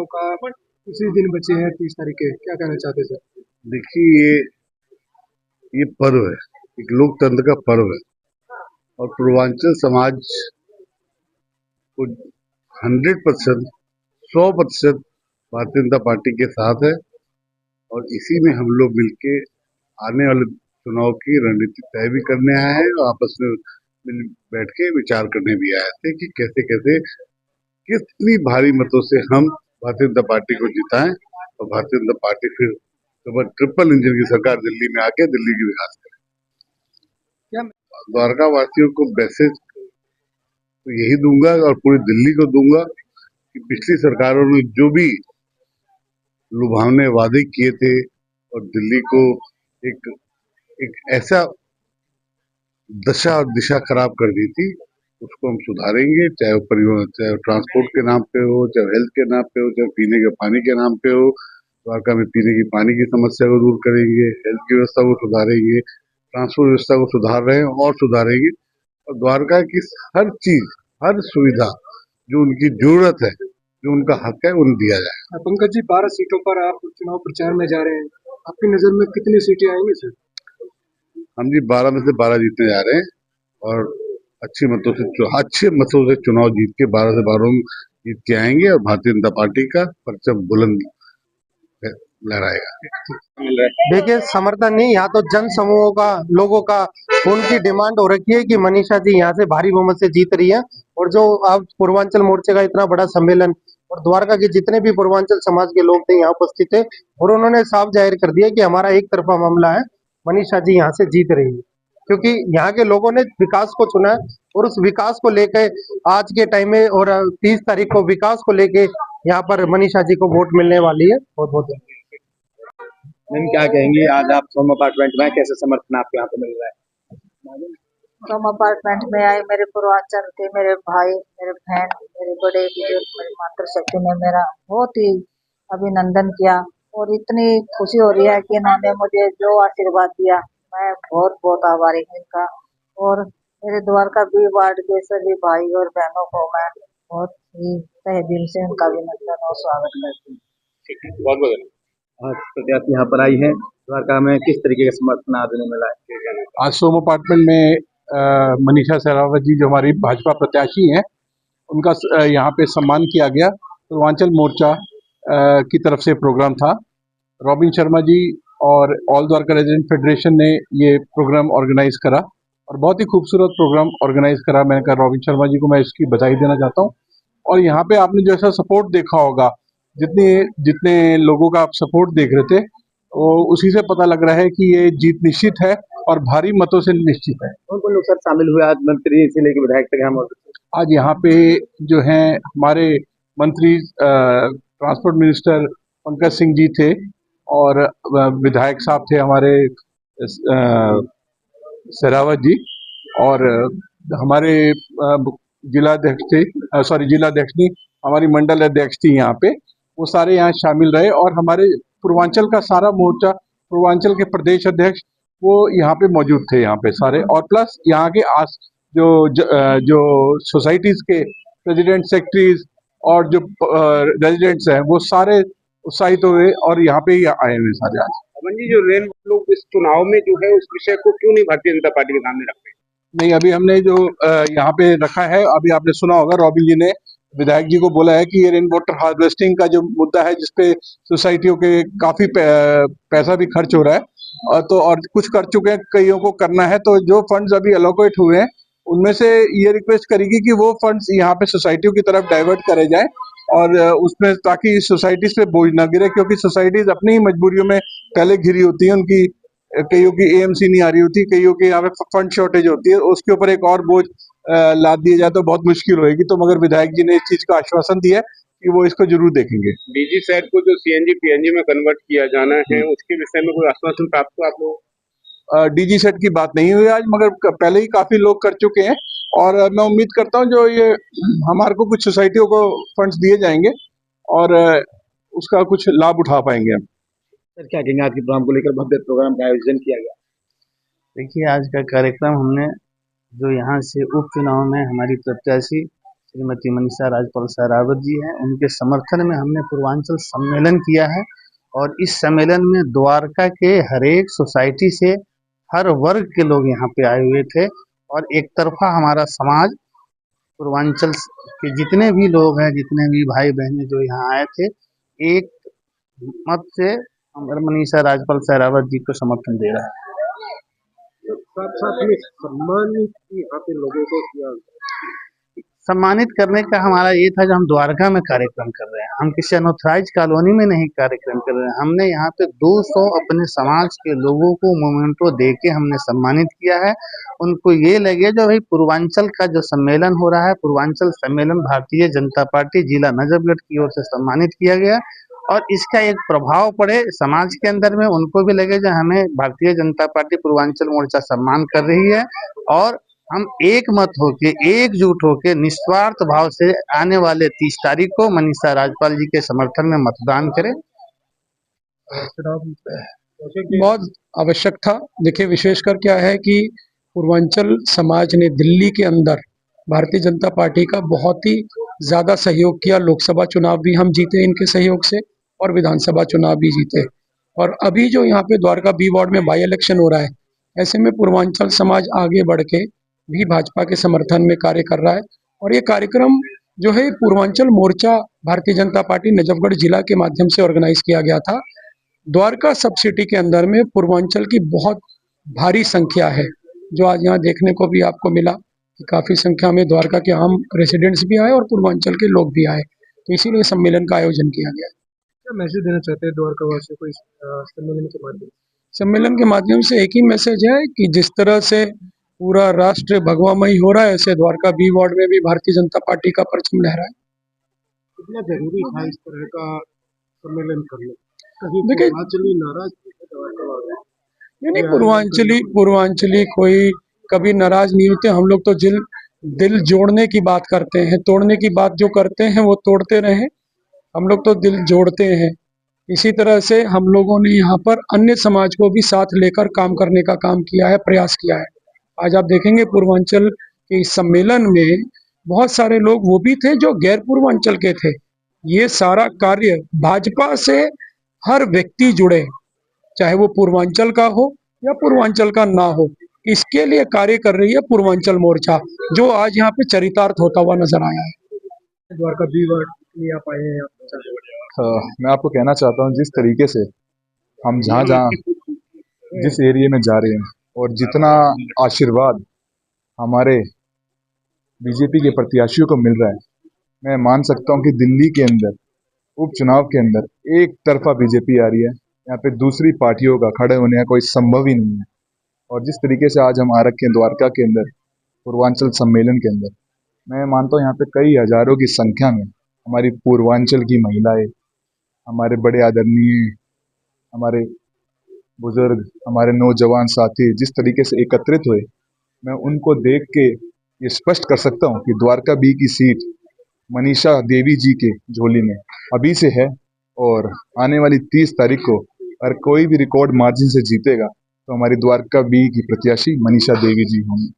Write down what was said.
का उसी दिन बचे हैं 30 तारीख के, क्या कहना चाहते हैं सर? देखिए ये पर्व है, एक लोकतंत्र का पर्व है और पूर्वांचल समाज को 100%, 100% भारतीय जनता पार्टी के साथ है और इसी में हम लोग मिलके आने वाले चुनाव की रणनीति तय भी करने आए हैं और आपस में मिल बैठ के विचार करने भी आए थे कि कैसे कैसे कितनी भारी मतों से हम भारतीय जनता पार्टी को जिताएं और भारतीय जनता पार्टी फिर ट्रिपल इंजन की सरकार दिल्ली में आके दिल्ली की विकास करे। क्या द्वारका वासियों को मैसेज तो यही दूंगा और पूरी दिल्ली को दूंगा कि पिछली सरकारों ने जो भी लुभावने वादे किए थे और दिल्ली को एक एक ऐसा दशा और दिशा खराब कर दी थी, उसको हम सुधारेंगे, चाहे वो परिवहन, चाहे वो ट्रांसपोर्ट के नाम पे हो, चाहे हेल्थ के नाम पे हो, चाहे पीने के पानी के नाम पे हो। द्वारका में पीने की पानी की समस्या को दूर करेंगे, हेल्थ की व्यवस्था को सुधारेंगे, ट्रांसपोर्ट व्यवस्था को सुधार रहे हैं और सुधारेंगे और द्वारका की हर चीज, हर सुविधा जो उनकी जरूरत है, जो उनका हक है, उन्हें दिया जाए। पंकज जी, 12 सीटों पर आप चुनाव प्रचार में जा रहे हैं, आपकी नजर में कितनी सीटें आएंगी सर? हम जी 12 में से 12 जीतने जा रहे हैं और अच्छे मतों से चुनाव जीत के 12 से 12 जीत के आएंगे और भारतीय जनता पार्टी का परचम बुलंद लहराएगा। देखिए, समर्थन नहीं, यहाँ तो जन समूहों का, लोगों का, उनकी डिमांड हो रखी है कि मनीषा जी यहाँ से भारी बहुमत से जीत रही है। और जो अब पूर्वांचल मोर्चे का इतना बड़ा सम्मेलन और द्वारका के जितने भी पूर्वांचल समाज के लोग थे यहाँ उपस्थित थे और उन्होंने साफ जाहिर कर दिया कि हमारा एक तरफा मामला है, मनीषा जी यहाँ से जीत रही है, क्योंकि यहाँ के लोगों ने विकास को चुना है और उस विकास को लेके आज के टाइम में और 30 तारीख को विकास को लेके यहाँ पर मनीषा जी को वोट मिलने वाली है। बहुत बहुत मैम, क्या कहेंगे, आज आप सोम अपार्टमेंट में, कैसे समर्थन आपको यहाँ पे मिल रहा है? सोम अपार्टमेंट में आए मेरे पूर्वांचल के, मेरे भाई, मेरे बहन, मेरे बड़े बुजुर्ग, मेरी मातृशक्ति ने मेरा बहुत ही अभिनंदन किया और इतनी खुशी हो रही है कि इन्होंने मुझे जो आशीर्वाद दिया, मैं बहुत बहुत आभारी हूँ इनका। और मेरे द्वारका बी वार्ड के सभी भाई और बहनों को मैं बहुत ही तहे दिल से उनका अभिनंदन और स्वागत करती हूँ। बहुत बहुत आज प्रत्याशी यहाँ पर आई है द्वारका में, किस तरीके का समर्थन आज उन्हें मिला है? आज सोम अपार्टमेंट में मनीषा शेरावत जी जो हमारी भाजपा प्रत्याशी हैं, उनका यहाँ पे सम्मान किया गया। पूर्वांचल मोर्चा की तरफ से प्रोग्राम था। रॉबिन शर्मा जी और ऑल द्वारका रेजिडेंट फेडरेशन ने ये प्रोग्राम ऑर्गेनाइज करा और बहुत ही खूबसूरत प्रोग्राम ऑर्गेनाइज करा। मैंने कहा रॉबिन शर्मा जी को मैं इसकी बधाई देना चाहता हूँ। और यहाँ पे आपने जैसा सपोर्ट देखा होगा, जितने लोगों का आप सपोर्ट देख रहे थे, वो उसी से पता लग रहा है कि ये जीत निश्चित है और भारी मतों से निश्चित है। कौन कौन लोग सर शामिल हुए आज, मंत्री से लेकर विधायक तक? हम आज यहाँ पे जो हैं हमारे मंत्री ट्रांसपोर्ट मिनिस्टर पंकज सिंह जी थे और विधायक साहब थे हमारे शेरावत जी और हमारे जिलाध्यक्ष थे, जिलाध्यक्ष नहीं, हमारी मंडल अध्यक्ष थी यहाँ पे। वो सारे यहाँ शामिल रहे और हमारे पूर्वांचल का सारा मोर्चा, पूर्वांचल के प्रदेश अध्यक्ष वो यहाँ पे मौजूद थे यहाँ पे सारे, और प्लस यहाँ के जो सोसाइटीज के प्रेसिडेंट, सेक्रेटरीज और जो रेजिडेंट्स हैं वो सारे उत्साहित हुए और यहाँ पे ही आए हुए सारे आज। अमन जी, जो रेल लोग इस चुनाव में जो है उस विषय को क्यों नहीं भारतीय जनता पार्टी के सामने रखते? नहीं, अभी हमने जो यहाँ पे रखा है, अभी आपने सुना होगा रॉबिन जी ने विधायक जी को बोला है कि ये रेन वाटर हार्वेस्टिंग का जो मुद्दा है, जिसपे सोसाइटियों के काफी पैसा भी खर्च हो रहा है और कुछ कर चुके हैं, कईयों को करना है, तो जो फंड्स अभी अलोकेट हुए हैं उनमें से ये रिक्वेस्ट करेगी कि वो फंड्स यहाँ पे सोसाइटियों की तरफ डाइवर्ट करे जाए और उसमें, ताकि सोसाइटीज पे बोझ ना गिरे, क्योंकि सोसाइटीज अपनी ही मजबूरियों में पहले घिरी होती है। उनकी कईयों की एएमसी नहीं आ रही होती, कईयों की यहाँ पे फंड शॉर्टेज होती है, उसके ऊपर एक और बोझ लाद दिया जाए तो बहुत मुश्किल होगी। तो मगर विधायक जी ने इस चीज का आश्वासन दिया है कि वो इसको जरूर देखेंगे। डीजी सेट को जो सीएनजी पीएनजी में कन्वर्ट किया जाना है, उसके विषय में कोई आश्वासन प्राप्त हुआ आप लोग? डीजी सेट की बात नहीं हुई आज, मगर पहले ही काफी लोग कर चुके हैं और मैं उम्मीद करता हूँ जो ये हमारे को कुछ सोसाइटियों को फंड्स दिए जाएंगे और उसका कुछ लाभ उठा पाएंगे हम। सर, क्या कहेंगे, आज के प्रोग्राम को लेकर भव्य प्रोग्राम का आयोजन किया गया? देखिए, आज का कार्यक्रम हमने जो यहाँ से उपचुनाव में हमारी प्रत्याशी श्रीमती मनीषा राजपाल सहरावत जी हैं, उनके समर्थन में हमने पूर्वांचल सम्मेलन किया है। और इस सम्मेलन में द्वारका के हर एक सोसाइटी से हर वर्ग के लोग यहाँ पे आए हुए थे और एक तरफा हमारा समाज पूर्वांचल के जितने भी लोग हैं, जितने भी भाई बहनें जो यहाँ आए थे, एक मत से मनीषा राजपाल सहरावत जी को समर्थन दे रहा है। तो साथ साथ में सम्मानित भी यहाँ पे लोगों को किया। सम्मानित करने का हमारा ये था, जो हम द्वारका में कार्यक्रम कर रहे हैं, हम किसी अनऑथराइज कॉलोनी में नहीं कार्यक्रम कर रहे हैं। हमने यहाँ पे 200 अपने समाज के लोगों को मोमेंटो दे के हमने सम्मानित किया है। उनको ये लगे जो भाई पूर्वांचल का जो सम्मेलन हो रहा है, पूर्वांचल सम्मेलन भारतीय जनता पार्टी जिला नजफगढ़ की ओर से सम्मानित किया गया और इसका एक प्रभाव पड़े समाज के अंदर में, उनको भी लगे जो हमें भारतीय जनता पार्टी पूर्वांचल मोर्चा सम्मान कर रही है और हम एक मत होके, एकजुट होके, निस्वार्थ भाव से आने वाले 30 तारीख को मनीषा राजपाल जी के समर्थन में मतदान करें। बहुत आवश्यक था। देखिए, विशेषकर क्या है कि पूर्वांचल समाज ने दिल्ली के अंदर भारतीय जनता पार्टी का बहुत ही ज्यादा सहयोग किया। लोकसभा चुनाव भी हम जीते इनके सहयोग से और विधानसभा चुनाव भी जीते। और अभी जो यहाँ पे द्वारका बी वार्ड में बाई इलेक्शन हो रहा है, ऐसे में पूर्वांचल समाज आगे बढ़ के भी भाजपा के समर्थन में कार्य कर रहा है। और ये कार्यक्रम जो है पूर्वांचल मोर्चा भारतीय जनता पार्टी नजफगढ़ जिला के माध्यम से ऑर्गेनाइज किया गया था। द्वारका सब सिटी के अंदर में पूर्वांचल की बहुत भारी संख्या है, जो आज यहाँ देखने को भी आपको मिला कि काफी संख्या में द्वारका के आम रेसिडेंट्स भी आए और पूर्वांचल के लोग भी आए, तो इसीलिए सम्मेलन का आयोजन किया गया। क्या मैसेज देना चाहते हैं द्वारका वासियों को इस सम्मेलन के माध्यम से? सम्मेलन के माध्यम से एक ही मैसेज है कि जिस तरह से पूरा राष्ट्र भगवामयी हो रहा है, ऐसे द्वारका बी वार्ड में भी भारतीय जनता पार्टी का परचम लहराए। कितना जरूरी था इस तरह का सम्मेलन करना? कहीं देखिए, पूर्वांचली नाराज थे द्वारका वाले? नहीं, पूर्वांचली कोई कभी नाराज नहीं होते। हम लोग तो दिल जोड़ने की बात करते हैं, तोड़ने की बात जो करते हैं वो तोड़ते रहे। हम लोग तो दिल जोड़ते हैं। इसी तरह से हम लोगों ने यहाँ पर अन्य समाज को भी साथ लेकर काम करने का काम किया है, प्रयास किया है। आज आप देखेंगे पूर्वांचल के इस सम्मेलन में बहुत सारे लोग वो भी थे जो गैर पूर्वांचल के थे। ये सारा कार्य भाजपा से हर व्यक्ति जुड़े, चाहे वो पूर्वांचल का हो या पूर्वांचल का ना हो, इसके लिए कार्य कर रही है पूर्वांचल मोर्चा, जो आज यहाँ पे चरितार्थ होता हुआ नजर आया है। द्वारका बी वार्ड के लिए आप आए हैं मैं आपको कहना चाहता हूँ, जिस तरीके से हम जहाँ जिस एरिया में जा रहे हैं और जितना आशीर्वाद हमारे बीजेपी के प्रत्याशियों को मिल रहा है, मैं मान सकता हूँ कि दिल्ली के अंदर उपचुनाव के अंदर एक तरफा बीजेपी आ रही है। यहाँ पे दूसरी पार्टियों का खड़े होने का कोई संभव ही नहीं है। और जिस तरीके से आज हम आ रखे हैं द्वारका के अंदर पूर्वांचल सम्मेलन के अंदर, मैं मानता हूँ यहाँ पे कई हजारों की संख्या में हमारी पूर्वांचल की महिलाएं, हमारे बड़े आदरणीय, हमारे बुजुर्ग, हमारे नौजवान साथी जिस तरीके से एकत्रित हुए, मैं उनको देख के ये स्पष्ट कर सकता हूँ कि द्वारका बी की सीट मनीषा देवी जी के झोली में अभी से है और आने वाली 30 तारीख को अगर कोई भी रिकॉर्ड मार्जिन से जीतेगा तो हमारी द्वारका बी की प्रत्याशी मनीषा देवी जी होंगी।